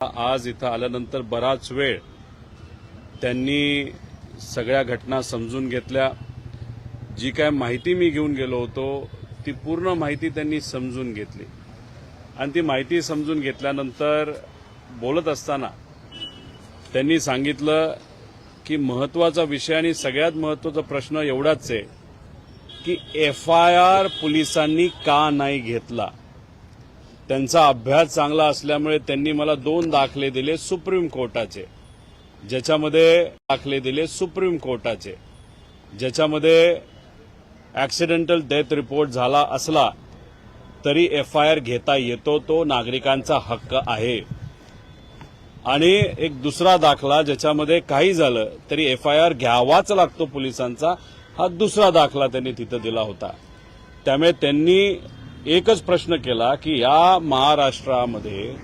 आज इथं आल्यानंतर बराच वेळ त्यांनी सगळ्या घटना समजून घेतल्या। जी काय माहिती मी घेऊन गेलो होतो ती पूर्ण माहिती त्यांनी समजून घेतली आणि ती माहिती समजून घेतल्यानंतर बोलत असताना त्यांनी सांगितलं की महत्त्वाचा विषय आणि सगळ्यात महत्त्वाचा प्रश्न एवढाच आहे की FIR पोलिसांनी का नाही घेतला। त्यांचा अभ्यास चांगला असल्यामुळे त्यांनी मला 2 दाखले दिले सुप्रीम कोर्टाचे, ज्याच्यामध्ये ॲक्सिडेंटल डेथ रिपोर्ट झाला असला तरी FIR घेता येतो, तो नागरिकांचा हक्क आहे। आणि एक दुसरा दाखला ज्याच्यामध्ये काही झालं तरी FIR घ्यावाच लागतो पोलिसांचा, हा दुसरा दाखला त्यांनी तिथं दिला होता। त्यामुळे त्यांनी एकच प्रश्न केला की या महाराष्ट्रामध्ये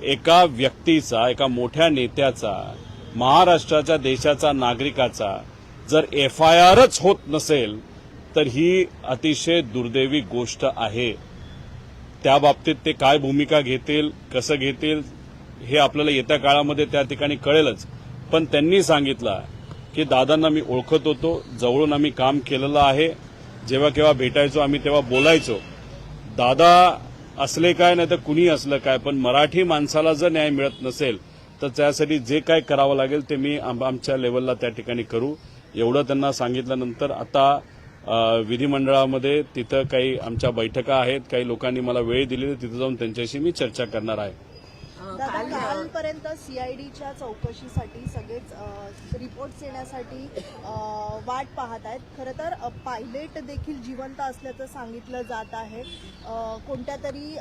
एका व्यक्तीचा, एका मोठ्या नेत्याचा, महाराष्ट्राच्या देशाचा नागरिकाचा जर FIRच होत नसेल तर ही अतिशय दुर्दैवी गोष्ट आहे। त्या बाबतीत ते काय भूमिका घेतील, कसं घेतील हे आपल्याला येत्या काळामध्ये त्या ठिकाणी कळेलच। पण त्यांनी सांगितलं की दादांना मी ओळखत होतो, जवळून आम्ही काम केलेलं आहे, जेव्हा केव्हा भेटायचो आम्ही तेव्हा बोलायचो। दादा असले काय नाही तर कुणी असलं काय, पण मराठी माणसाला जर न्याय मिळत नसेल तर त्यासाठी जे काय करावं लागेल ते मी आमच्या लेवलला त्या ठिकाणी करू, एवढं त्यांना सांगितल्यानंतर आता विधिमंडळामध्ये तिथं काही आमच्या बैठका आहेत, काही लोकांनी मला वेळ दिलेली, तिथं जाऊन त्यांच्याशी मी चर्चा करणार आहे। कालपर्यंत CIDच्या चौकशीसाठी सगळेच रिपोर्ट्स येण्यासाठी वाट पाहत आहेत। खरं तर पायलट देखील जिवंत असल्याचं सांगितलं जात आहे, कोणत्या तरी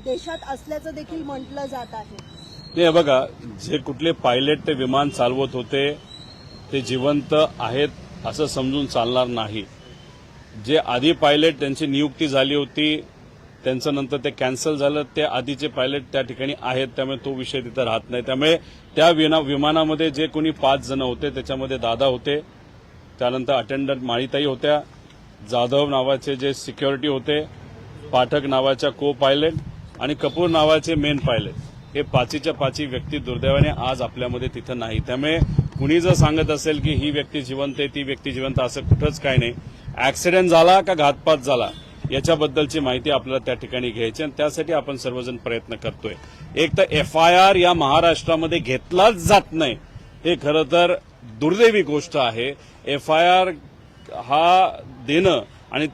देशात असल्याचं देखील म्हटलं जात आहे। नाही बघा, जे कुठले पायलट ते विमान चालवत होते ते जिवंत आहेत असं समजून चालणार नाही। जे आधी पायलट त्यांची नियुक्ती झाली होती त्यांचं नंतर ते कॅन्सल झालं, ते आधीचे पायलट त्या ठिकाणी आहेत, त्यामुळे तो विषय तिथं राहत नाही। त्यामुळे त्या विमानामध्ये जे कोणी 5 जण होते त्याच्यामध्ये दादा होते, त्यानंतर अटेंडंट माळीताई होत्या, जाधव नावाचे जे सिक्युरिटी होते, पाठक नावाच्या को पायलट आणि कपूर नावाचे मेन पायलट, हे 5च्या 5 व्यक्ती दुर्दैवाने आज आपल्यामध्ये तिथं नाही। त्यामुळे कुणी जर सांगत असेल की ही व्यक्ती जिवंत आहे, ती व्यक्ती जिवंत, असं कुठंच काय नाही। ऍक्सिडेंट झाला का घातपात झाला याच्याबद्दलची माहिती आपल्याला त्या ठिकाणी घ्यायची आणि त्यासाठी आपण सर्वजण प्रयत्न करतोय। एक तर FIR या महाराष्ट्रामध्ये घेतलाच जात नाही, हे खरं तर दुर्दैवी गोष्ट आहे। FIR हा देणं आणि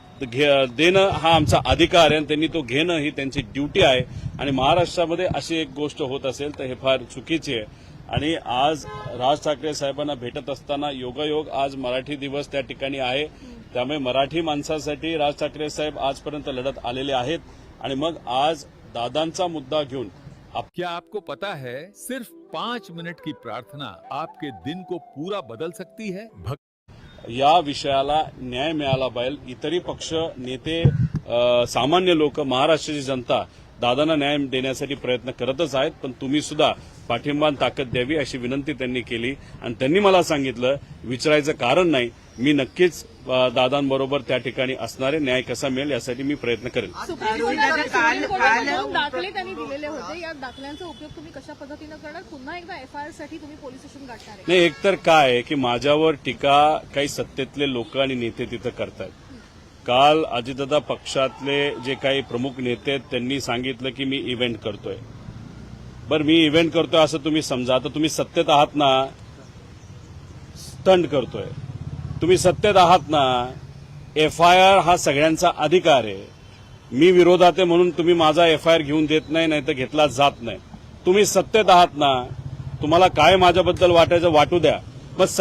देणं हा आमचा अधिकार आहे आणि त्यांनी तो घेणं ही त्यांची ड्युटी आहे। आणि महाराष्ट्रामध्ये अशी एक गोष्ट होत असेल तर हे फार चुकीची आहे। आणि आज राज ठाकरे साहेबांना भेटत असताना योगायोग आज मराठी दिवस त्या ठिकाणी आहे, त्यामुळे मराठी माणसासाठी राज ठाकरे साहेब आजपर्यंत लढत आलेले आहेत आणि मग आज दादांचा मुद्दा घेऊन क्या आपको पता है सिर्फ 5 मिनट की प्रार्थना आपके दिन को पूरा बदल सकती है। या विषयाला न्याय मिळाला पाहिजे। इतरही पक्ष, नेते, सामान्य लोक, महाराष्ट्राची जनता दादांना न्याय देण्यासाठी प्रयत्न करतच आहेत, पण तुम्ही सुद्धा पाठिंबा ताकद द्यावी अशी विनंती त्यांनी केली। आणि त्यांनी मला सांगितलं विचारायचं कारण नाही, मी नक्कीच दादांबरोबर त्या ठिकाणी असणारे, न्याय कसा मिळेल यासाठी मी प्रयत्न करेन। दाखले त्यांनी दिलेले होते, या दाखल्यांचा उपयोग तुम्ही कशा पद्धतीने करणार, पुन्हा एकदा FIR साठी तुम्ही पोलीस स्टेशन गाठणार आहे? नाही, एकतर काय आहे की माझ्यावर टीका काही सत्तेतले लोक आणि नेते तिथं करतात। काल अजितदादा पक्षातले जे काही प्रमुख नेते आहेत त्यांनी सांगितलं की मी इव्हेंट करतोय। बरं, मी इव्हेंट करतोय असं तुम्ही समजा, तर तुम्ही सत्तेत आहात ना, स्टंट करतोय, तुम्ही सत्तेत आहात ना, FIR हा सगळ्यांचा अधिकार आहे। मी विरोधात आहे म्हणून तुम्ही माझा FIR घेऊन देत नाही, नाही तर घेतला जात नाही। तुम्ही सत्तेत आहात ना, तुम्हाला काय माझ्याबद्दल वाटायचं वाटू द्या, बस।